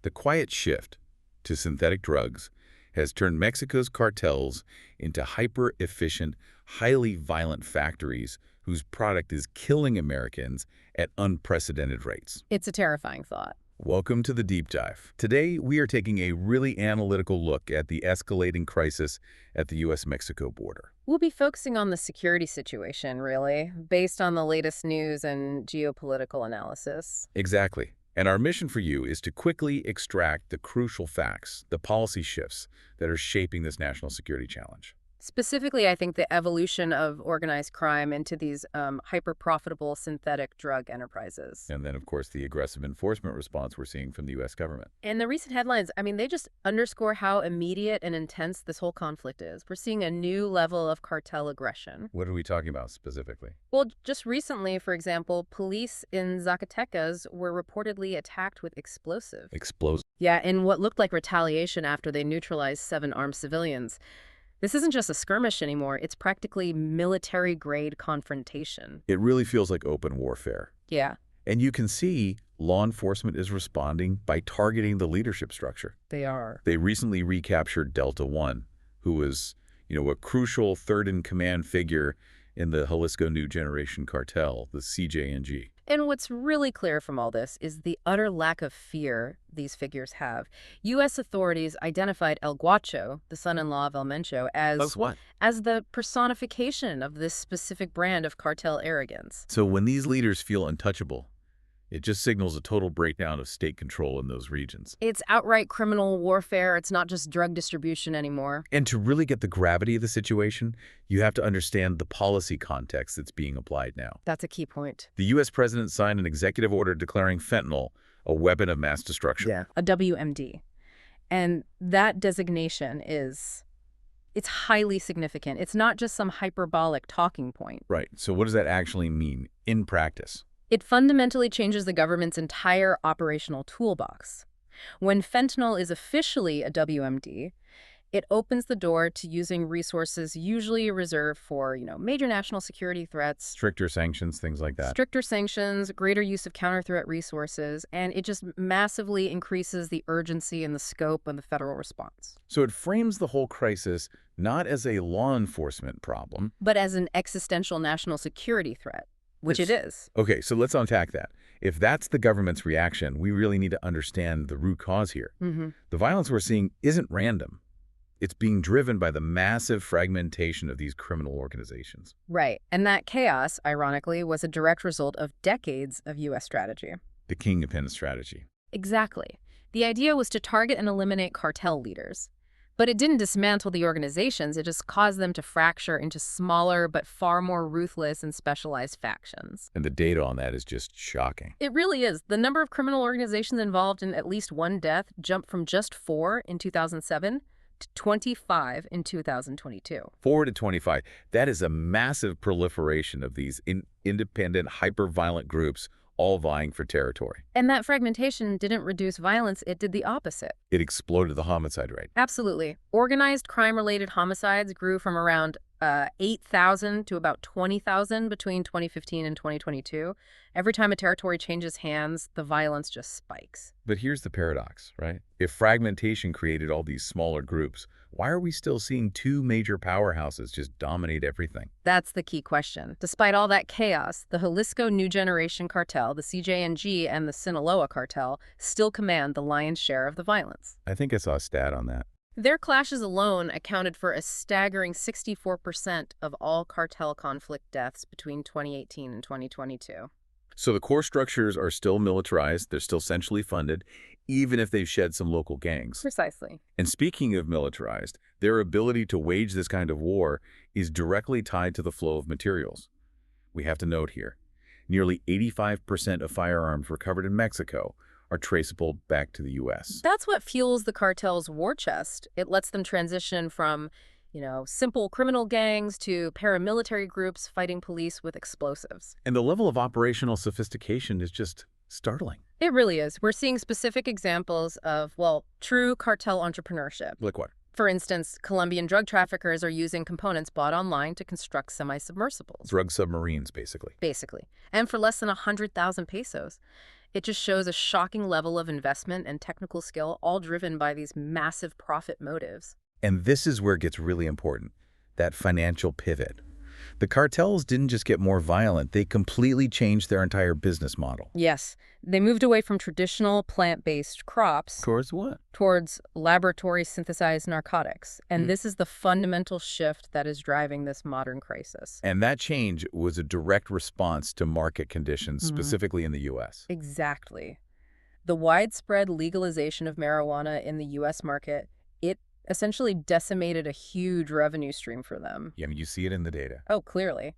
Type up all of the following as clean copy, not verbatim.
The quiet shift to synthetic drugs has turned Mexico's cartels into hyper-efficient, highly violent factories whose product is killing Americans at unprecedented rates. It's a terrifying thought. Welcome to the Deep Dive. Today, we are taking a really analytical look at the escalating crisis at the U.S.-Mexico border. We'll be focusing on the security situation, really, based on the latest news and geopolitical analysis. Exactly. And our mission for you is to quickly extract the crucial facts, the policy shifts that are shaping this national security challenge. Specifically, I think the evolution of organized crime into these hyper-profitable synthetic drug enterprises. And then, of course, the aggressive enforcement response we're seeing from the U.S. government. And the recent headlines, they just underscore how immediate and intense this whole conflict is. We're seeing a new level of cartel aggression. What are we talking about specifically? Well, just recently, for example, police in Zacatecas were reportedly attacked with explosives. Explosive? Yeah, in what looked like retaliation after they neutralized 7 armed civilians. This isn't just a skirmish anymore. It's practically military-grade confrontation. It really feels like open warfare. Yeah. And you can see law enforcement is responding by targeting the leadership structure. They are. They recently recaptured Delta One, who was, a crucial third-in-command figure in the Jalisco New Generation Cartel, the CJNG. And what's really clear from all this is the utter lack of fear these figures have. U.S. authorities identified El Guacho, the son-in-law of El Mencho, as what? As the personification of this specific brand of cartel arrogance. So when these leaders feel untouchable, it just signals a total breakdown of state control in those regions. It's outright criminal warfare. It's not just drug distribution anymore. And to really get the gravity of the situation, you have to understand the policy context that's being applied now. That's a key point. The U.S. president signed an executive order declaring fentanyl a weapon of mass destruction. Yeah. A WMD. And that designation it's highly significant. It's not just some hyperbolic talking point. Right. So what does that actually mean in practice? It fundamentally changes the government's entire operational toolbox. When fentanyl is officially a WMD, it opens the door to using resources usually reserved for, major national security threats. Stricter sanctions, things like that. Stricter sanctions, greater use of counter-threat resources, and it just massively increases the urgency and the scope of the federal response. So it frames the whole crisis not as a law enforcement problem, but as an existential national security threat. Which it is. Okay, so let's unpack that. If that's the government's reaction, we really need to understand the root cause here. Mm-hmm. The violence we're seeing isn't random. It's being driven by the massive fragmentation of these criminal organizations. Right. And that chaos, ironically, was a direct result of decades of U.S. strategy. The Kingpin Strategy. Exactly. The idea was to target and eliminate cartel leaders. But it didn't dismantle the organizations, it just caused them to fracture into smaller but far more ruthless and specialized factions. And the data on that is just shocking. It really is. The number of criminal organizations involved in at least one death jumped from just 4 in 2007 to 25 in 2022. 4 to 25. That is a massive proliferation of these independent, hyper-violent groups all vying for territory. And that fragmentation didn't reduce violence, it did the opposite. It exploded the homicide rate. Absolutely. Organized crime-related homicides grew from around 8,000 to about 20,000 between 2015 and 2022. Every time a territory changes hands, the violence just spikes. But here's the paradox, right? If fragmentation created all these smaller groups, why are we still seeing 2 major powerhouses just dominate everything? That's the key question. Despite all that chaos, the Jalisco New Generation Cartel, the CJNG, and the Sinaloa Cartel still command the lion's share of the violence. I think I saw a stat on that. Their clashes alone accounted for a staggering 64% of all cartel conflict deaths between 2018 and 2022. So the core structures are still militarized, they're still centrally funded, even if they've shed some local gangs. Precisely. And speaking of militarized, their ability to wage this kind of war is directly tied to the flow of materials. We have to note here, nearly 85% of firearms recovered in Mexico are traceable back to the U.S. That's what fuels the cartel's war chest. It lets them transition from, simple criminal gangs to paramilitary groups fighting police with explosives. And the level of operational sophistication is just startling. It really is. We're seeing specific examples of, true cartel entrepreneurship. Like what? For instance, Colombian drug traffickers are using components bought online to construct semi-submersibles. Drug submarines, basically. Basically. And for less than 100,000 pesos. It just shows a shocking level of investment and technical skill, all driven by these massive profit motives. And this is where it gets really important, that financial pivot. The cartels didn't just get more violent, they completely changed their entire business model. Yes, they moved away from traditional plant-based crops Towards what? towards laboratory-synthesized narcotics. And this is the fundamental shift that is driving this modern crisis. And that change was a direct response to market conditions, specifically in the U.S. Exactly. The widespread legalization of marijuana in the U.S. market, it essentially decimated a huge revenue stream for them. Yeah, I mean, you see it in the data. Oh, clearly.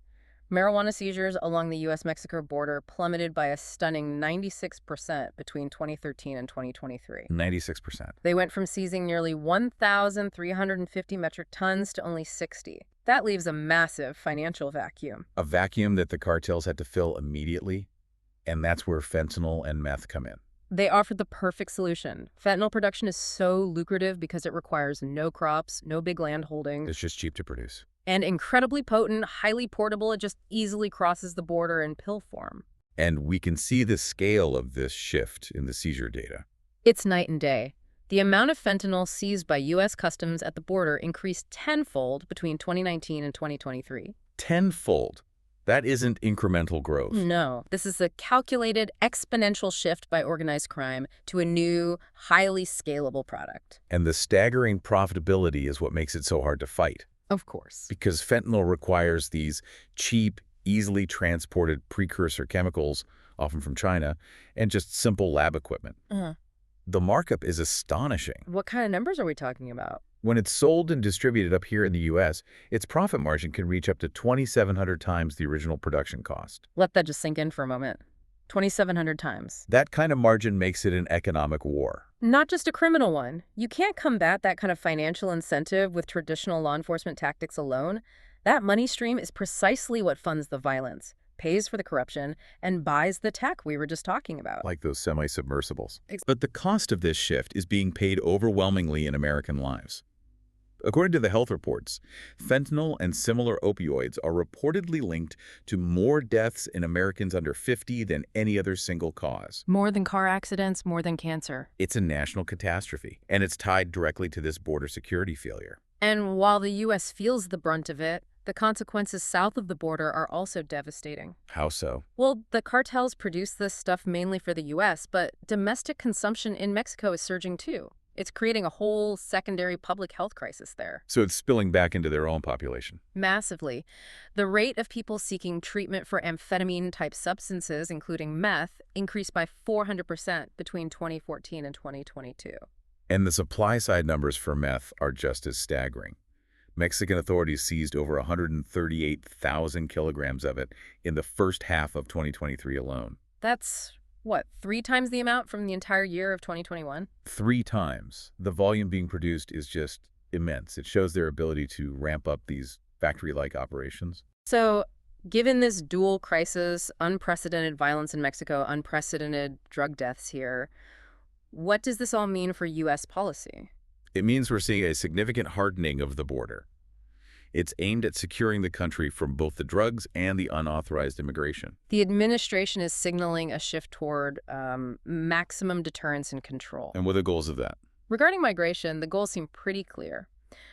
Marijuana seizures along the U.S.-Mexico border plummeted by a stunning 96% between 2013 and 2023. 96%. They went from seizing nearly 1,350 metric tons to only 60. That leaves a massive financial vacuum. A vacuum that the cartels had to fill immediately, and that's where fentanyl and meth come in. They offered the perfect solution. Fentanyl production is so lucrative because it requires no crops, no big land holdings, It's just cheap to produce. and incredibly potent, highly portable. It just easily crosses the border in pill form. And we can see the scale of this shift in the seizure data. It's night and day. The amount of fentanyl seized by U.S. Customs at the border increased tenfold between 2019 and 2023. Tenfold. That isn't incremental growth. No, this is a calculated exponential shift by organized crime to a new, highly scalable product. And the staggering profitability is what makes it so hard to fight. Of course. Because fentanyl requires these cheap, easily transported precursor chemicals, often from China, and just simple lab equipment. The markup is astonishing. What kind of numbers are we talking about? When it's sold and distributed up here in the U.S., its profit margin can reach up to 2,700 times the original production cost. Let that just sink in for a moment. 2,700 times. That kind of margin makes it an economic war. Not just a criminal one. You can't combat that kind of financial incentive with traditional law enforcement tactics alone. That money stream is precisely what funds the violence, pays for the corruption, and buys the tech we were just talking about. Like those semi-submersibles. But the cost of this shift is being paid overwhelmingly in American lives. According to the health reports, fentanyl and similar opioids are reportedly linked to more deaths in Americans under 50 than any other single cause. More than car accidents, more than cancer. It's a national catastrophe, and it's tied directly to this border security failure. And while the U.S. feels the brunt of it, the consequences south of the border are also devastating. How so? Well, the cartels produce this stuff mainly for the U.S., but domestic consumption in Mexico is surging too. It's creating a whole secondary public health crisis there. So it's spilling back into their own population. Massively. The rate of people seeking treatment for amphetamine-type substances, including meth, increased by 400% between 2014 and 2022. And the supply-side numbers for meth are just as staggering. Mexican authorities seized over 138,000 kilograms of it in the first half of 2023 alone. That's, what, 3 times the amount from the entire year of 2021? 3 times. The volume being produced is just immense. It shows their ability to ramp up these factory-like operations. So, given this dual crisis, unprecedented violence in Mexico, unprecedented drug deaths here, what does this all mean for U.S. policy? It means we're seeing a significant hardening of the border. It's aimed at securing the country from both the drugs and the unauthorized immigration. The administration is signaling a shift toward maximum deterrence and control. And what are the goals of that? Regarding migration, the goals seem pretty clear.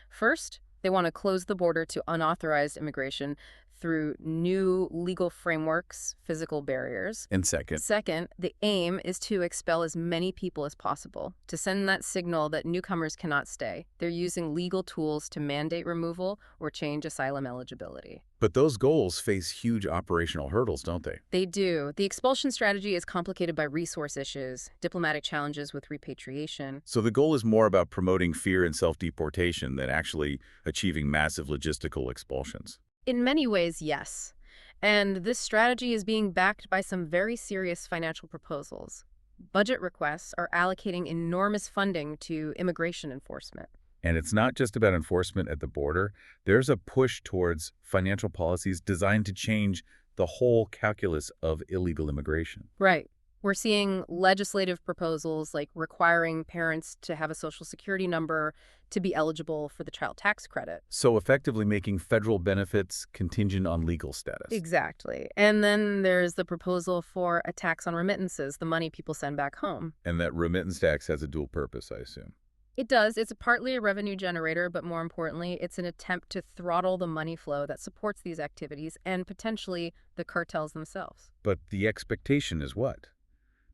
First, they want to close the border to unauthorized immigration through new legal frameworks, physical barriers. And second, The aim is to expel as many people as possible, to send that signal that newcomers cannot stay. They're using legal tools to mandate removal or change asylum eligibility. but those goals face huge operational hurdles, don't they? They do. The expulsion strategy is complicated by resource issues, diplomatic challenges with repatriation. So the goal is more about promoting fear and self-deportation than actually achieving massive logistical expulsions. In many ways, yes. And this strategy is being backed by some very serious financial proposals. Budget requests are allocating enormous funding to immigration enforcement. And it's not just about enforcement at the border. There's a push towards financial policies designed to change the whole calculus of illegal immigration. Right. We're seeing legislative proposals like requiring parents to have a social security number to be eligible for the child tax credit. So effectively making federal benefits contingent on legal status. Exactly. And then there's the proposal for a tax on remittances, the money people send back home. And that remittance tax has a dual purpose, I assume. It does. It's partly a revenue generator, but more importantly, it's an attempt to throttle the money flow that supports these activities and potentially the cartels themselves. But the expectation is what?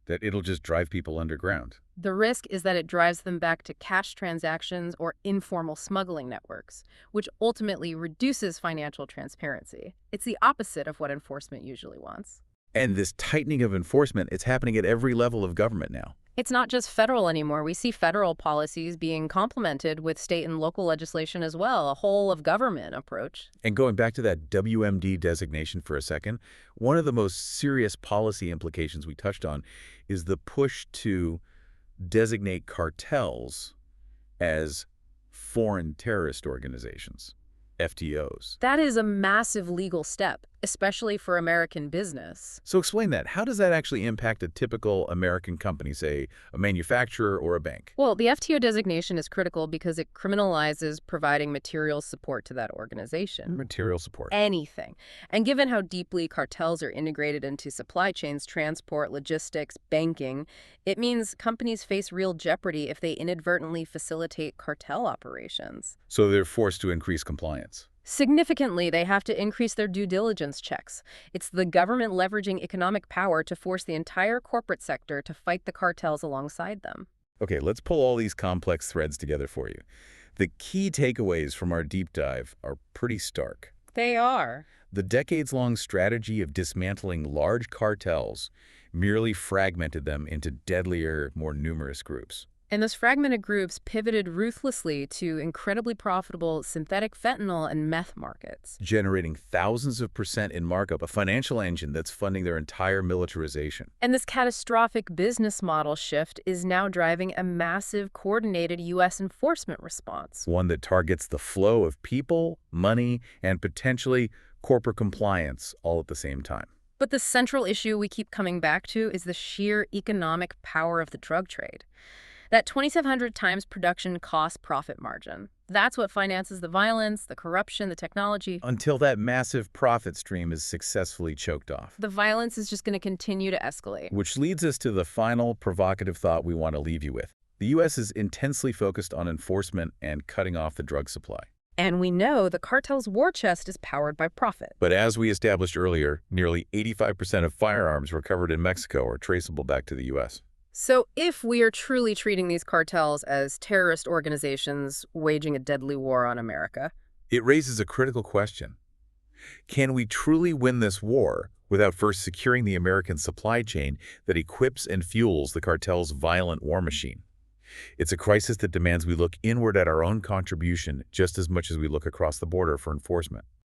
That it'll just drive people underground. The risk is that it drives them back to cash transactions or informal smuggling networks, which ultimately reduces financial transparency. It's the opposite of what enforcement usually wants. And this tightening of enforcement, it's happening at every level of government now. It's not just federal anymore. We see federal policies being complemented with state and local legislation as well, a whole of government approach. And going back to that WMD designation for a second, one of the most serious policy implications we touched on is the push to designate cartels as foreign terrorist organizations, FTOs. That is a massive legal step, especially for American business. So explain that. How does that actually impact a typical American company, say a manufacturer or a bank? Well, the FTO designation is critical because it criminalizes providing material support to that organization. Material support. Anything. And given how deeply cartels are integrated into supply chains, transport, logistics, banking, it means companies face real jeopardy if they inadvertently facilitate cartel operations. So they're forced to increase compliance. Significantly, they have to increase their due diligence checks. It's the government leveraging economic power to force the entire corporate sector to fight the cartels alongside them. Okay, let's pull all these complex threads together for you. The key takeaways from our deep dive are pretty stark. They are. The decades-long strategy of dismantling large cartels merely fragmented them into deadlier, more numerous groups. And those fragmented groups pivoted ruthlessly to incredibly profitable synthetic fentanyl and meth markets, generating thousands of % in markup, a financial engine that's funding their entire militarization. And this catastrophic business model shift is now driving a massive, coordinated U.S. enforcement response. One that targets the flow of people, money, and potentially corporate compliance all at the same time. But the central issue we keep coming back to is the sheer economic power of the drug trade. That 2,700 times production cost profit margin. That's what finances the violence, the corruption, the technology. Until that massive profit stream is successfully choked off. The violence is just going to continue to escalate. Which leads us to the final provocative thought we want to leave you with. The U.S. is intensely focused on enforcement and cutting off the drug supply. And we know the cartel's war chest is powered by profit. But as we established earlier, nearly 85% of firearms recovered in Mexico are traceable back to the U.S. So if we are truly treating these cartels as terrorist organizations waging a deadly war on America, it raises a critical question. Can we truly win this war without first securing the American supply chain that equips and fuels the cartel's violent war machine? It's a crisis that demands we look inward at our own contribution just as much as we look across the border for enforcement.